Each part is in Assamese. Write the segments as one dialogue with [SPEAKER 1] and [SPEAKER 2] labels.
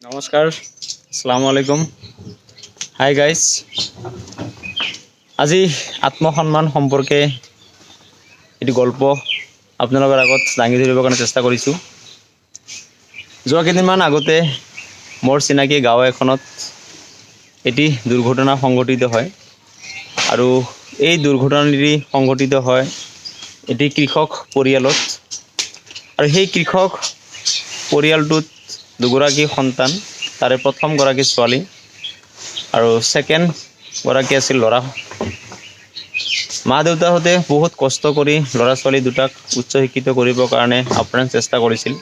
[SPEAKER 1] নমস্কাৰ, আসসালামু আলাইকুম। হাই গাইজ, আজি আত্মসন্মান সম্পৰ্কে এটি গল্প আপোনালোকৰ আগত দাঙি ধৰিবৰ কাৰণে চেষ্টা কৰিছোঁ। যোৱা কেইদিনমান আগতে মোৰ চিনাকি গাঁও এখনত এটি দুৰ্ঘটনা সংঘটিত হয় আৰু এই দুৰ্ঘটনাটি সংঘটিত হয় এটি কৃষক পৰিয়ালত। আৰু সেই কৃষক পৰিয়ালটোত দুগৰাকী সন্তান, তাৰে প্ৰথমগৰাকী ছোৱালী আৰু ছেকেণ্ডগৰাকী আছিল ল'ৰা। মা দেউতাহঁতে বহুত কষ্ট কৰি ল'ৰা ছোৱালী দুটাক উচ্চ শিক্ষিত কৰিবৰ কাৰণে আপ্ৰাণ চেষ্টা কৰিছিল।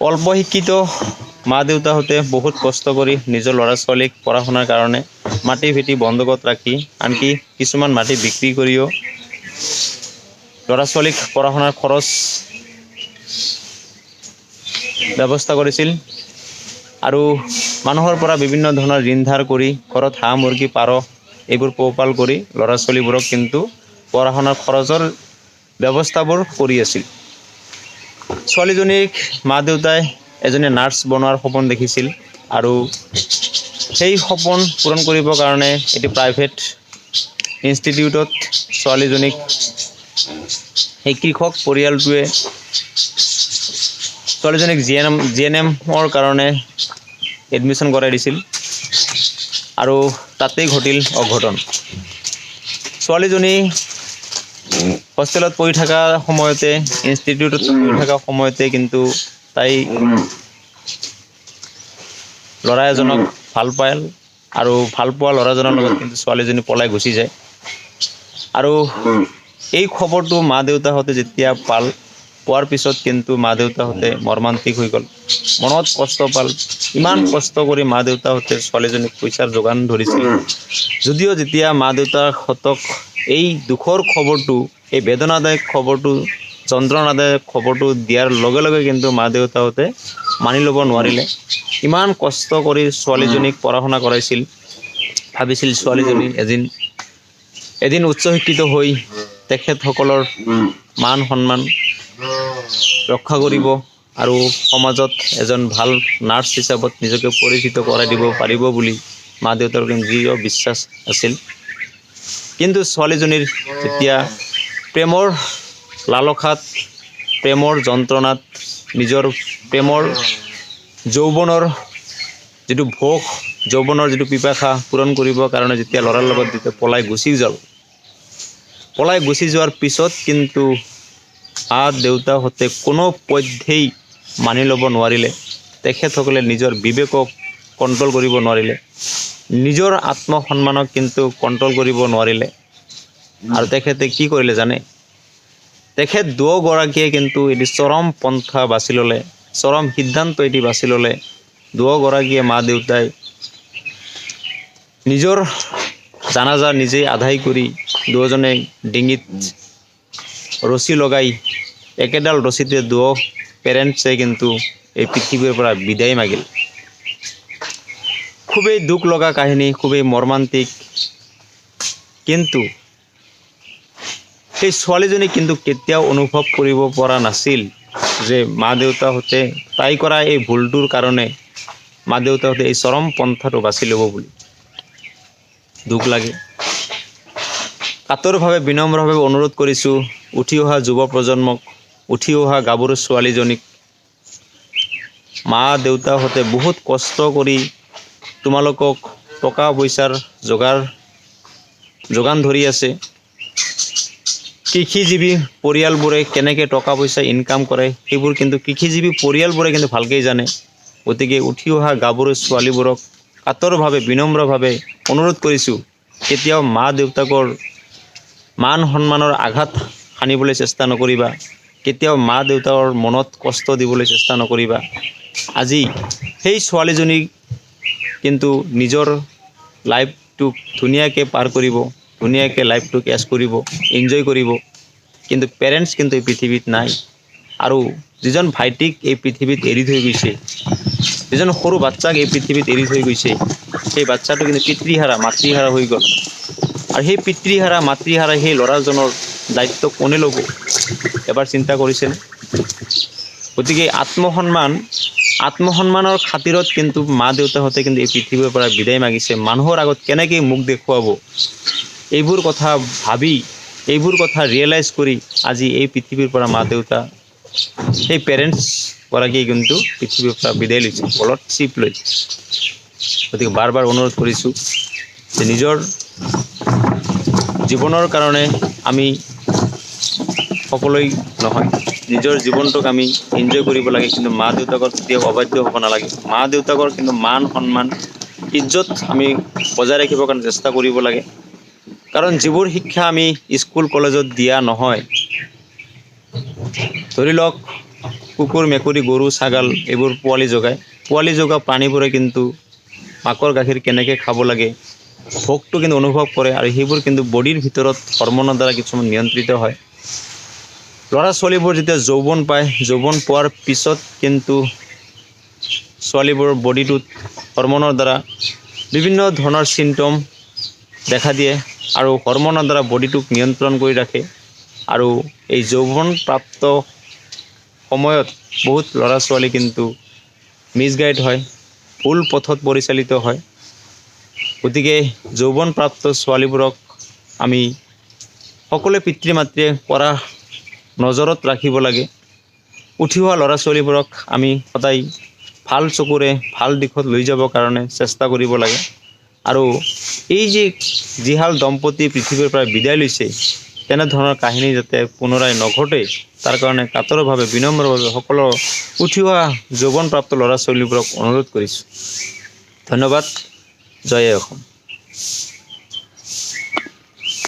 [SPEAKER 1] অল্প শিক্ষিত মা দেউতাহঁতে বহুত কষ্ট কৰি নিজৰ ল'ৰা ছোৱালীক পঢ়া শুনাৰ কাৰণে মাটি ভেটি বন্ধকত ৰাখি, আনকি কিছুমান মাটি বিক্ৰী কৰিও ল'ৰা ছোৱালীক পঢ়া শুনাৰ খৰচ ব্যৱস্থা কৰিছিল। আৰু মানুহৰ পৰা বিভিন্ন ধৰণৰ ঋণ ধাৰ কৰি ঘৰত হাঁহ মুৰ্গী পাৰ এইবোৰ পোহপাল কৰি ল'ৰা ছোৱালীবোৰক কিন্তু পঢ়া শুনাৰ খৰচৰ ব্যৱস্থাবোৰ কৰি আছিল। ছোৱালীজনীক মা দেউতাই এজনী নাৰ্ছ বনোৱাৰ সপোন দেখিছিল আৰু সেই সপোন পূৰণ কৰিবৰ কাৰণে এটি প্ৰাইভেট ইনষ্টিটিউটত ছোৱালীজনীক সেই কৃষক পৰিয়ালটোৱে ছোৱালীজনীক জি এন এমৰ কাৰণে এডমিশ্যন কৰাই দিছিল আৰু তাতেই ঘটিল অঘটন। ছোৱালীজনী হোষ্টেলত পঢ়ি থকা সময়তে, ইনষ্টিটিউটত পঢ়ি থকা সময়তে কিন্তু তাই ল'ৰা এজনক ভাল পায় আৰু ভাল পোৱা ল'ৰাজনৰ লগত কিন্তু ছোৱালীজনী পলাই গুচি যায়। আৰু এই খবৰটো মা দেউতাহঁতে যেতিয়া পোৱাৰ পিছত কিন্তু মা দেউতাহঁতে মৰ্মান্তিক হৈ গ'ল, মনত কষ্ট পাল। ইমান কষ্ট কৰি মা দেউতাহঁতে ছোৱালীজনীক পইচাৰ যোগান ধৰিছিল যদিও যেতিয়া মা দেউতাহঁতক এই দুখৰ খবৰটো, এই বেদনাদায়ক খবৰটো, যন্ত্ৰণাদায়ক খবৰটো দিয়াৰ লগে লগে কিন্তু মা দেউতাহঁতে মানি ল'ব নোৱাৰিলে। ইমান কষ্ট কৰি ছোৱালীজনীক পঢ়া শুনা কৰাইছিল, ভাবিছিল ছোৱালীজনী এদিন উচ্চ শিক্ষিত হৈ তেখেতসকলৰ মান সন্মান ৰক্ষা কৰিব আৰু সমাজত এজন ভাল নাৰ্ছ হিচাপত নিজকে পৰিচিত কৰাই দিব পাৰিব বুলি মা দেউতাৰ দৃঢ় বিশ্বাস আছিল। কিন্তু ছোৱালীজনীৰ যেতিয়া প্ৰেমৰ লালসাত, প্ৰেমৰ যন্ত্ৰণাত, নিজৰ প্ৰেমৰ যৌৱনৰ যিটো ভোগ, যৌৱনৰ যিটো পিপাসা পূৰণ কৰিবৰ কাৰণে যেতিয়া ল'ৰাৰ লগত যেতিয়া পলাই গুচি যোৱাৰ পিছত কিন্তু মা দেউতাহঁতে কোনো পধ্যেই মানি ল'ব নোৱাৰিলে। তেখেতসকলে নিজৰ বিবেকক কণ্ট্ৰল কৰিব নোৱাৰিলে, নিজৰ আত্মসন্মানক কিন্তু কণ্ট্ৰল কৰিব নোৱাৰিলে। আৰু তেখেতে কি কৰিলে জানে? তেখেত দুয়োগৰাকীয়ে কিন্তু এটি চৰম পন্থা বাছি ল'লে, চৰম সিদ্ধান্ত এটি বাছি ল'লে। দুয়োগৰাকীয়ে মা দেউতাই নিজৰ জানাজা নিজেই আদায় কৰি দুয়োজনে ডিঙিত ৰছী লগাই একেডাল ৰছীতে দুয়ো পেৰেণ্টছে কিন্তু এই পৃথিৱীৰ পৰা বিদায় মাগিল। খুবেই দুখ লগা কাহিনী, খুবেই মৰ্মান্তিক। কিন্তু সেই ছোৱালীজনী কিন্তু কেতিয়াও অনুভৱ কৰিব পৰা নাছিল যে মা দেউতাহঁতে তাই কৰা এই ভুলটোৰ কাৰণে মা দেউতাহঁতে এই চৰম পন্থাটো বাছি ল'ব বুলি। দুখ লাগে। কাতৰভাৱে বিনম্ৰভাৱে অনুৰোধ কৰিছোঁ উঠি অহা যুৱ প্ৰজন্মক, উঠি অহা গাভৰু ছোৱালীজনীক, মা দেউতাহঁতে বহুত কষ্ট কৰি তোমালোকক টকা পইচাৰ যোগান ধৰি আছে। কৃষিজীৱী পৰিয়ালবোৰে কেনেকৈ টকা পইচা ইনকাম কৰে সেইবোৰ কিন্তু কৃষিজীৱী পৰিয়ালবোৰে কিন্তু ভালকৈ জানে। গতিকে উঠি অহা গাভৰু ছোৱালীবোৰক কাতৰভাৱে বিনম্ৰভাৱে অনুৰোধ কৰিছোঁ, কেতিয়াও মা দেউতাকৰ মান সন্মানৰ আঘাত সানিবলৈ চেষ্টা নকৰিবা, কেতিয়াও মা দেউতাকৰ মনত কষ্ট দিবলৈ চেষ্টা নকৰিবা। আজি সেই ছোৱালীজনীক কিন্তু নিজৰ লাইফটোক ধুনীয়াকৈ পাৰ কৰিব, ধুনীয়াকৈ লাইফটোক এছ কৰিব, এনজয় কৰিব। কিন্তু পেৰেণ্টছ কিন্তু এই পৃথিৱীত নাই। আৰু যিজন ভাইটিক এই পৃথিৱীত এৰি থৈ গৈছে, যিজন সৰু বাচ্চাক এই পৃথিৱীত এৰি থৈ গৈছে, সেই বাচ্চাটো কিন্তু পিতৃহাৰা মাতৃহাৰা হৈ গ'ল। আৰু সেই পিতৃহাৰা মাতৃহাৰা সেই ল'ৰাজনৰ দায়িত্ব কোনে ল'ব? এবাৰ চিন্তা কৰিছেনে? গতিকে আত্মসন্মান আত্মসন্মানৰ খাতিৰত কিন্তু মা দেউতাহঁতে কিন্তু এই পৃথিৱীৰ পৰা বিদায় মাগিছে। মানুহৰ আগত কেনেকৈ মুখ দেখুৱাব, এইবোৰ কথা ভাবি, এইবোৰ কথা ৰিয়েলাইজ কৰি আজি এই পৃথিৱীৰ পৰা মা দেউতা, সেই পেৰেণ্টছগৰাকীয়ে কিন্তু পৃথিৱীৰ পৰা বিদায় লৈছে, বলত চিপ লৈ। গতিকে বাৰ বাৰ অনুৰোধ কৰিছোঁ যে নিজৰ জীৱনৰ কাৰণে আমি সকলোৱে নহয়, নিজৰ জীৱনটোক আমি এনজয় কৰিব লাগে, কিন্তু মা দেউতাকৰ কেতিয়াও অবাধ্য হ'ব নালাগে। মা দেউতাকৰ কিন্তু মান সন্মান ইজ্জত আমি বজাই ৰাখিবৰ কাৰণে চেষ্টা কৰিব লাগে। কাৰণ যিবোৰ শিক্ষা আমি স্কুল কলেজত দিয়া নহয়, ধৰি লওক কুকুৰ মেকুৰী গৰু ছাগাল এইবোৰ পোৱালি জগা প্ৰাণীবোৰে কিন্তু মাকৰ গাখীৰ কেনেকৈ খাব লাগে ভোকটো কিন্তু অনুভৱ কৰে, আৰু সেইবোৰ কিন্তু বডিৰ ভিতৰত হৰমনৰ দ্বাৰা কিছুমান নিয়ন্ত্ৰিত হয়। ল'ৰা ছোৱালীবোৰ যেতিয়া যৌৱন পায়, যৌৱন পোৱাৰ পিছত কিন্তু ছোৱালীবোৰৰ বডিটোত হৰমনৰ দ্বাৰা বিভিন্ন ধৰণৰ চিমটম দেখা দিয়ে, আৰু হৰমনৰ দ্বাৰা বডিটোক নিয়ন্ত্ৰণ কৰি ৰাখে। আৰু এই যৌৱন প্ৰাপ্ত সময়ত বহুত ল'ৰা ছোৱালী কিন্তু মিছগাইড হয়, ভুল পথত পৰিচালিত হয়। গতিকে যৌৱন প্ৰাপ্ত ছোৱালীবোৰক আমি সকলোৱে পিতৃ মাতৃয়ে পৰা নজৰত ৰাখিব লাগে। উঠি অহা ল'ৰা ছোৱালীবোৰক আমি সদায় ভাল চকুৰে ভাল দিশত লৈ যাবৰ কাৰণে চেষ্টা কৰিব লাগে। আৰু এই যিহাল দম্পতী পৃথিৱীৰ পৰা বিদায় লৈছে, তেনেধৰণৰ কাহিনী যাতে পুনৰাই নঘটে, তাৰ কাৰণে কাতৰভাৱে বিনম্ৰভাৱে সকলো উঠি অহা যৌৱনপ্ৰাপ্ত ল'ৰা ছোৱালীবোৰক অনুৰোধ কৰিছোঁ। ধন্যবাদ। জয় অসম।